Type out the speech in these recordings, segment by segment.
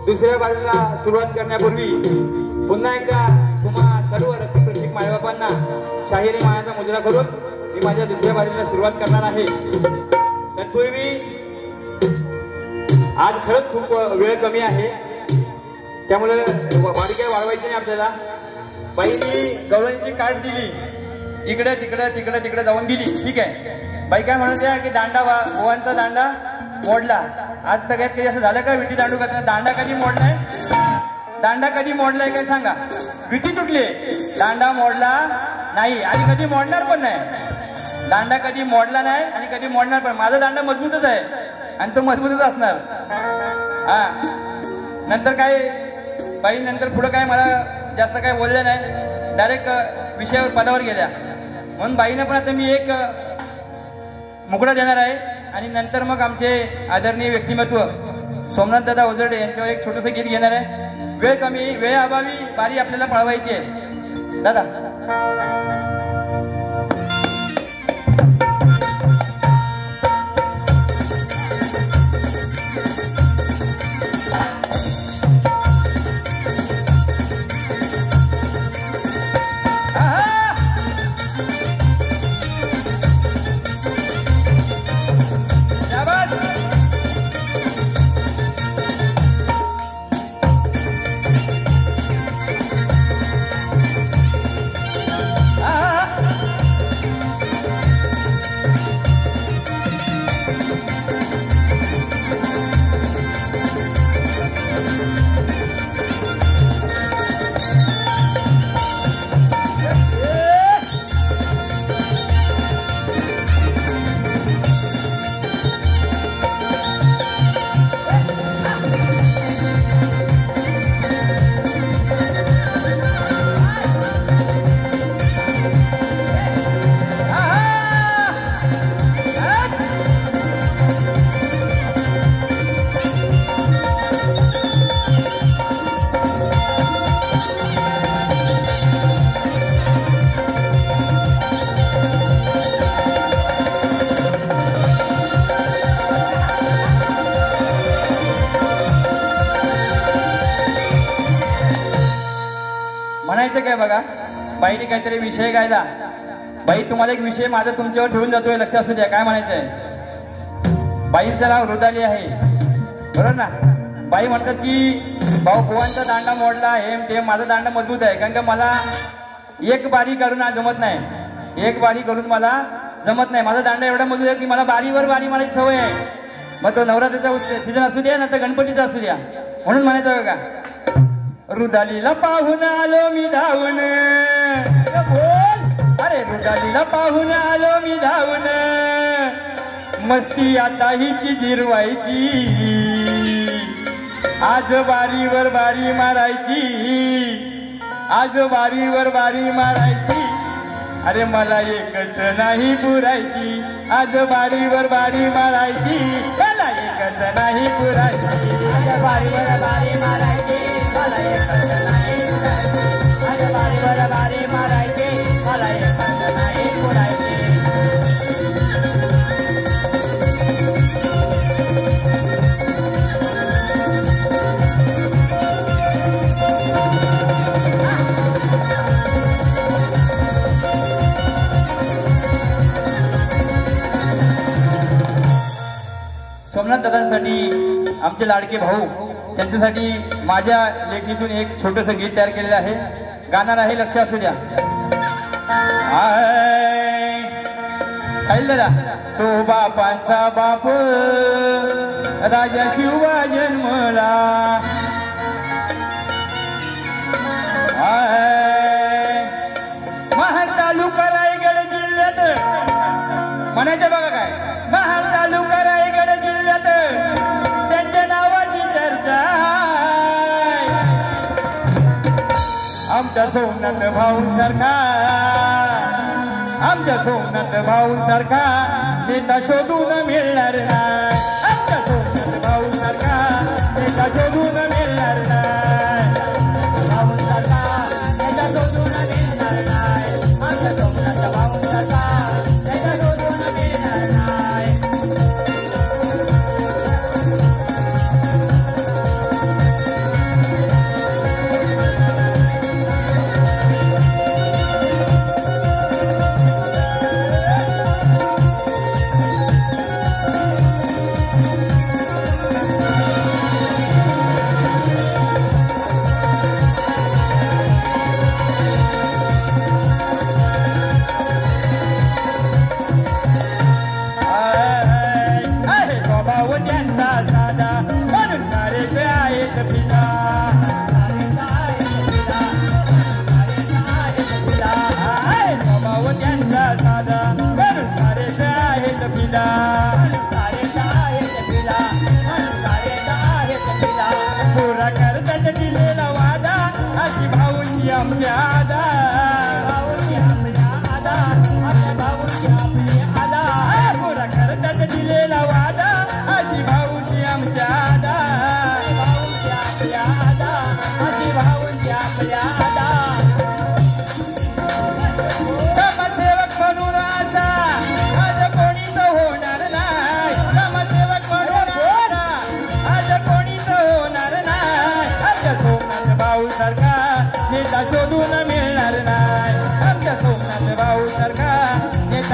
दुसऱ्या बाजूला सुरुवात करण्यापूर्वी पुन्हा एकदा तुम्हा सर्व रसिक रसिक मायबापांना शाहिरी मायाचा मुजरा करून मी माझ्या दुसऱ्या बाजूला सुरुवात करणार आहे. तत्पूर्वी आज खरंच खूप वेळ कमी आहे, त्यामुळे वारी काय वाढवायची नाही आपल्याला. बाईनी गवळणीची काठ दिली, इकडे तिकडे तिकडे तिकडे जाऊन दिली. ठीक आहे, बाई काय म्हणत आहे की दांडा भगवानचा दांडा मोडला. आज सगळ्यात कधी असं झालं का विटी दांडू करताना? दांडा कधी मोडलाय? दांडा कधी मोडलाय काय सांगा? विटी तुटली, दांडा मोडला नाही आणि कधी मोडणार पण नाही. दांडा कधी मोडला नाही आणि कधी मोडणार पण. माझा दांडा मजबूतच आहे आणि तो मजबूतच असणार. हा, नंतर काय बाई नंतर पुढं काय मला जास्त काय बोललं नाही, डायरेक्ट विषयावर पदावर गेल्या. म्हणून बाईनं पण आता मी एक मुकडा देणार आहे आणि नंतर मग आमचे आदरणीय व्यक्तिमत्व सोमनाथ दादा ओझरडे यांच्यावर एक छोटंसं गीत घेणार आहे. वेळ कमी, वेळेअभावी बारी आपल्याला पळवायची आहे. दादा म्हणायचं काय बघा, बाईने काहीतरी विषय गायला. बाई तुम्हाला एक विषय माझा तुमच्यावर ठेवून जातोय, लक्ष असू द्या. काय म्हणायचंय? बाईचं नाव रुदाली आहे, बरोबर ना? बाई म्हणतात की भाऊ भुवांचा दांडा मोडला, हे ते माझा दांडा मजबूत आहे. कारण का मला एक बारी करून जमत नाही, एक बारी करून मला जमत नाही. माझा दांडा एवढा मजबूत आहे की मला बारीवर बारी मारायची सवय आहे. मग तो नवरात्रीचा सीझन असू द्या ना तर गणपतीचा असू द्या. म्हणून म्हणायचं बघा, रुदालीला पाहून आलो मी धावून. बोल, अरे रुदालीला पाहून आलो मी धावून. मस्ती आता हिची जिरवायची, आज बारीवर बारी मारायची, आज बारीवर बारी मारायची. अरे मला एकच नाही पुरायची, आज बारीवर बारी मारायची. मला एकच नाही पुरायची, आज बारीवर बारी मारायची. मला एकच नाही पुरायची, आज बारीवर बारी मारायची. मला एकच नाही पुरायची. सोमनाथ दादांसाठी आमचे लाडके भाऊ, त्यांच्यासाठी माझ्या लेखणीतून एक छोटंसं गीत तयार केलेलं आहे. गाणार आहे, लक्ष असू द्या. साहिल दादा, तो बापांचा बाप राजा शिवा जन्मला. महाड तालुका रायगड जिल्ह्यात, म्हणायचं बघा काय, महाड तालुका रायगड जिल्ह्यात त्यांच्या नावाची चर्चा. आमच्या सोमनाथ भाऊंसारखा, आमच्या सोमनाथ भाऊंसारखा नेता शोधून मिळणार नाही. आमच्या सोमनाथ भाऊंसारखा नेता शोधून मिळणार नाही. भाऊंसारखा नेता शोधून मिळणार नाही. आमच्या सोमनाथ भाऊंसारखा नेता शोधून मिळणार नाही.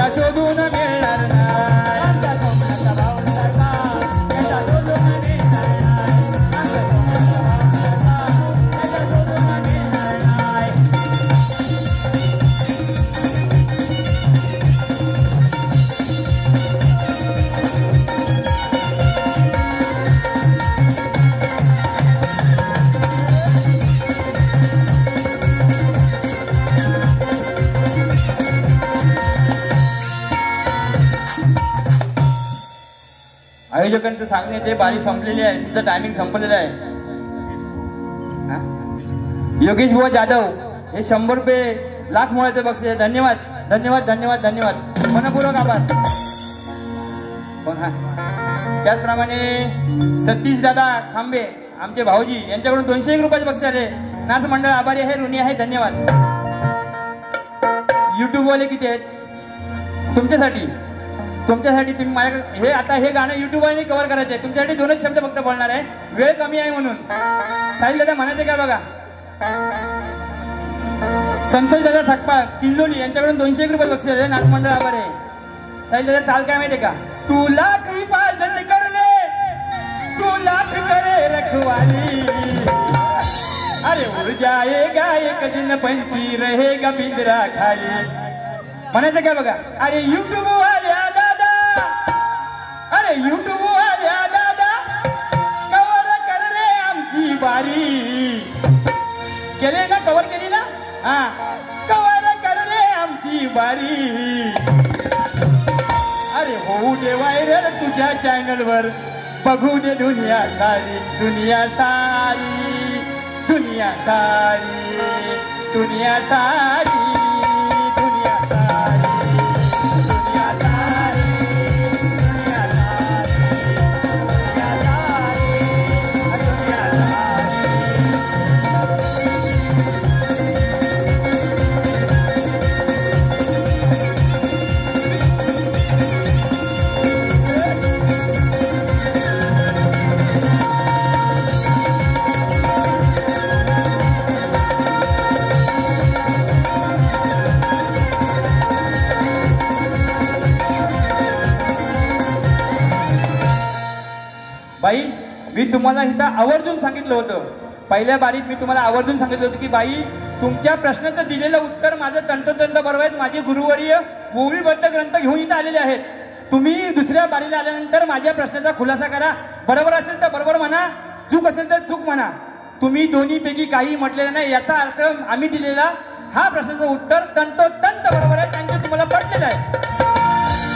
यंदा शोधून मिळणार नाही. आमच्या सोमनाथचा भाऊंसारखा यंदा शोधून मिळणार नाही. आमच्या सोमनाथचा भाऊंसारखा यंदा शोधून मिळणार नाही. आयोजकांचं सांगणे ते बारी संपलेली आहे. तुमचं टायमिंग संपलेलं आहे. योगेश बुवा जाधव हे 100 रुपये लाख मोळाचे बक्षीस आहे. धन्यवाद धन्यवाद धन्यवाद धन्यवाद मनपूर्वक आभार. त्याचप्रमाणे सतीश दादा खांबे आमचे भाऊजी यांच्याकडून 201 रुपयाचे बक्षीस आले. नाच मंडळ आभारी आहे, ऋणी आहे. धन्यवाद. युट्यूब वाले किती आहेत? तुमच्यासाठी तुम्ही माझ्या हे आता हे गाणं युट्यूबवर कव्हर करायचं आहे. तुमच्यासाठी 2च शब्द फक्त बोलणार आहे, वेळ कमी आहे म्हणून. साहिल दादा म्हणायचे काय बघा. संतोष दादा सकपाळ किल्लोली यांच्याकडून 201 रुपये बक्षीस आहे. नाटमंडळ आभार आहे. साहिल दादा चाल काय माहितीये का. तू लाख हिफाजत कर ले, तू लाख करे रखवाली, अरे उड़ जाएगा एक दिन पंची रहेगा पिंजरा खाली. म्हणायचं काय बघा. अरे युट्यूब वाल्या दादा, अरे युट्यूब वाल्या दादा, कवर कर रे आमची बारी. केले ना, कवर केली ना. हा, कवर कर रे आमची बारी. अरे होऊ दे व्हायरल तुझ्या चॅनलवर, बघू दे दुनिया सारी, दुनिया सारी, दुनिया सारी, दुनिया सारी. बाई, मी तुम्हाला इथं आवर्जून सांगितलं होतं, पहिल्या बारीत मी तुम्हाला आवर्जून सांगितलं होतं की बाई, तुमच्या प्रश्नाचं दिलेलं उत्तर माझं तंतोतंत बरोबर आहे. माझे गुरुवर्य ओवीबद्ध ग्रंथ घेऊन इथं आलेले आहेत. तुम्ही दुसऱ्या बारीला आल्यानंतर माझ्या प्रश्नाचा खुलासा करा. बरोबर असेल तर बरोबर म्हणा, चूक असेल तर चूक म्हणा. तुम्ही दोन्हीपैकी काही म्हटलेलं नाही, याचा अर्थ आम्ही दिलेला हा प्रश्नाचं उत्तर तंतोतंत बरोबर आहे. त्यांचं तुम्हाला पटलेलं आहे.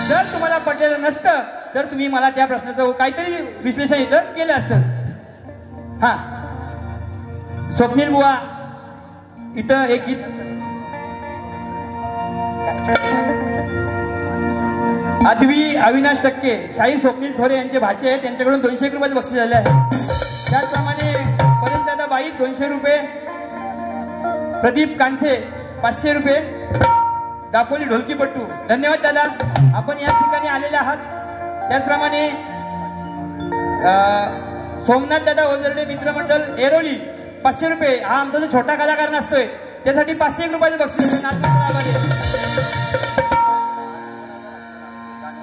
जर तुम्हाला पटलेलं नसतं तर तुम्ही मला त्या प्रश्नाचं काहीतरी विश्लेषण इथं केलं असतं. हा, स्वप्नील बुवा इथं एक गीत. अद्वी अविनाश टक्के शाहीर स्वप्नील थोरे यांचे भाचे आहेत. त्यांच्याकडून 201 रुपयाचं बक्षीस झाले आहे. त्याचप्रमाणे परेश दादा बाई 200 रुपये, प्रदीप कांसे 500 रुपये, दापोली ढोलकीपट्टू. धन्यवाद दादा, आपण या ठिकाणी आलेले आहात. त्याचप्रमाणे सोमनाथ दादा ओझरडे मित्रमंडळ एरोली 500 रुपये. हा आमचा जो छोटा कलाकार नसतोय त्यासाठी 501 रुपयाचं बक्षीस.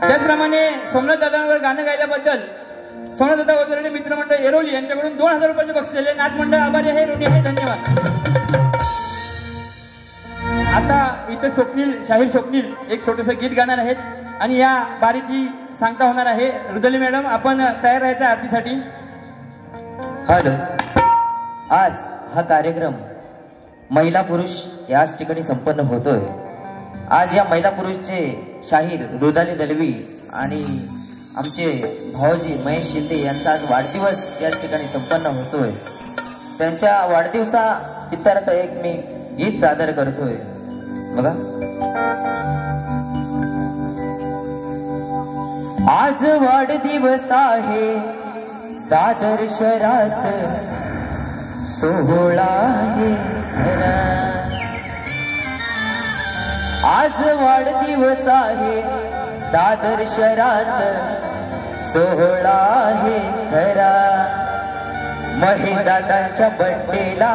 त्याचप्रमाणे सोमनाथ दादांवर गाणं गायल्याबद्दल सोमनाथ दादा ओझरडे मित्रमंडळ एरोली यांच्याकडून 2000 रुपयाचं बक्षीस दिले. नाच मंडळ आभारी आहे, ऋणी आहे. धन्यवाद. आता इथं स्वप्नील शाहीर स्वप्नील एक छोटस गीत गाणार आहेत आणि या बारीची सांगता होणार आहे. रुदली मॅडम, आपण तयार राहायचं आरतीसाठी. हॅलो, आज हा कार्यक्रम महिला पुरुष याच ठिकाणी संपन्न होतोय. आज या महिला पुरुषचे शाहीर रुदाली दलवी आणि आमचे भाऊजी महेश शिंदे यांचा आज वाढदिवस याच ठिकाणी संपन्न होतोय. त्यांच्या वाढदिवसा इतरार्थ एक मी गीत सादर करतोय. बघा, आज वाढदिवस आहे, दादर शहरात सोहळा आहे खरा. आज वाढदिवस आहे, दादर शहरात सोहळा आहे खरा. महेश दादांच्या बड्डेला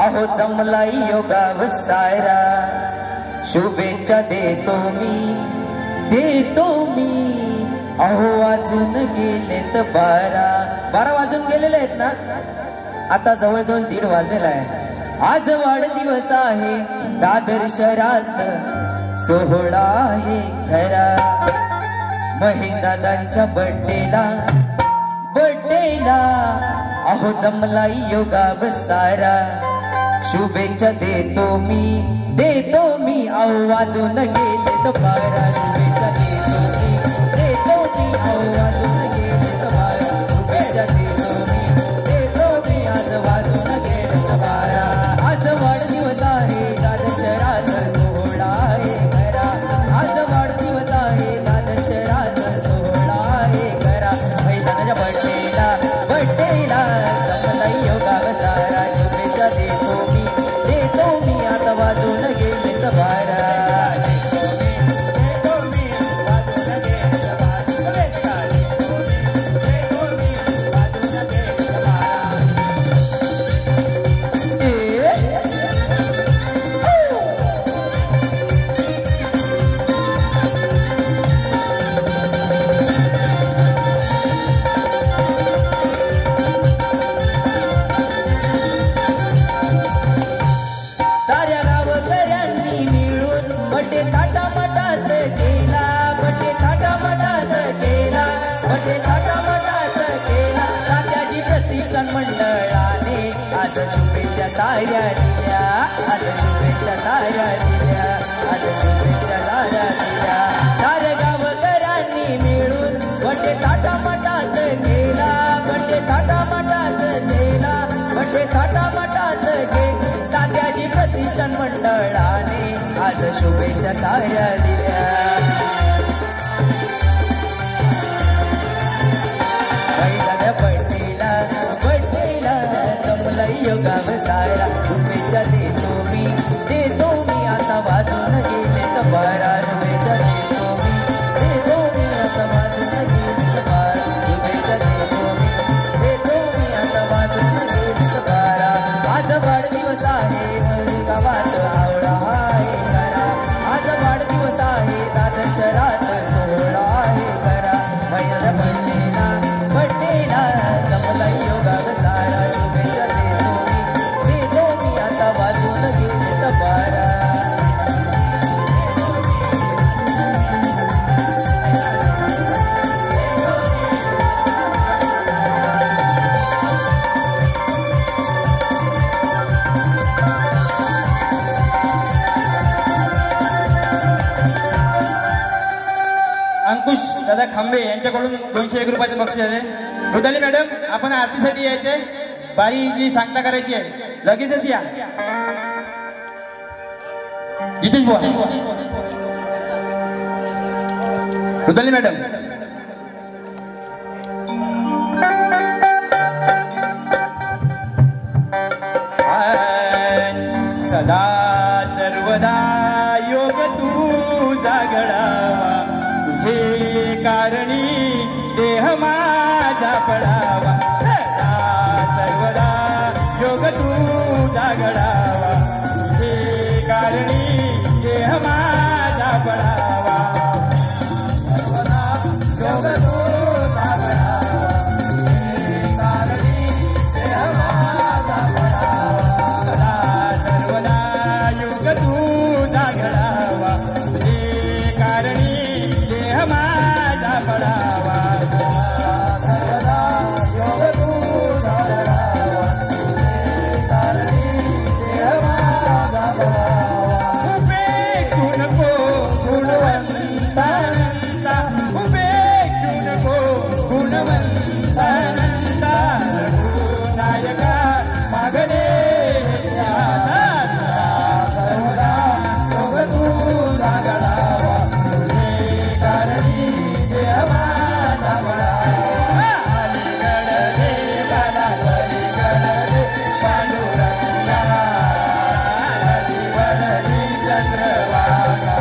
अहो जमलाई योगा वसायरा. शुभेच्छा देतो मी अहो वाजून गेलेत 12 वाजून गेलेले आहेत ना, आता जवळजवळ 1:30 वाजलेला आहे. आज वाढदिवस आहे, दादर शहरात सोहळा आहे खरा. महेश दादांच्या बर्थडेला अहो जमला योगा सारा. शुभेच्छा देतो मी अहो वाजून गेलेत 12. शुभेच्छा देतो मी अहो वाजून गेलेत 12. शुभेच्छा देतो मी आज वाजून गेलेत 12. आज वाढदिवस आहे, दादर शहरात सोहळा आहे खरा. आज वाढदिवस आहे, दादर शहरात सोहळा आहे खरा. मैदानाच्या बर्थडेला जमला योगा सारा. शुभेच्छा देतो मी आता वाजून गेलेत 12. मंडळाने आज शुभेच्छा साऱ्या दिल्या, आज शुभेच्छा साऱ्या दिल्या, आज शुभेच्छा साऱ्या दिल्या. साऱ्या गावकऱ्यांनी मिळून बड्डे थाटामाटात गेला, बड्डे थाटामाटात गेला, बड्डे थाटामाटात गेला. तात्याजी प्रतिष्ठान मंडळाने आज शुभेच्छा साऱ्या दिल्या. योगा सारा. शुभेच्छा देतो मी आता वाजून गेलेत 12. शुभेच्छा देतो मी आता वाजून गेलेत 12. शुभेच्छा देतो मी आता वाजून गेलेत 12. आज वाढदिवस आहे, गावात आवडा आहे खरा. आज वाढदिवस आहे, दादर शहरात सोहळा आहे खरा. महिन्याच्या बड्डेला जमला योगा सारा. शुभेच्छा देतो मी आता वाजून गेलेत 12. अंकुश दादा खांबे यांच्याकडून 201 रुपयाचे बक्षीस आहे. रुदाली मॅडम, आपण आरतीसाठी यायचे, बारीची सांगता करायची आहे, लगेचच या. जितेश बुवा, रुदाली मॅडम. सदा सर्वदा योग तुझा घडावा, तुझे कारणी देह माझा पडावा. सदा सर्वदा योग तुझा घडावा, तुझे कारणी देह माझा पडावा. सर्वदा योग तुझा घडावा, तुझे कारणी देह माझा पडावा. सदा सर्वदा योग तुझा घडावा, तुझे कारणी देह माझा पडावा. सर्वदा योग तुझा घडावा, तुझे कारणी देह माझा पडावा. उपेक्षू नको गुणवंता नंता, उपेक्षू नको गुणवंता नंता. नायका मागणे सर्वदा योग तुझा घडावा, तुझे कारणी देह माझा पडावा. अलीकड देवाला पलीकड रे पांडुरंगा, नदी वदनी चंद्रभागा.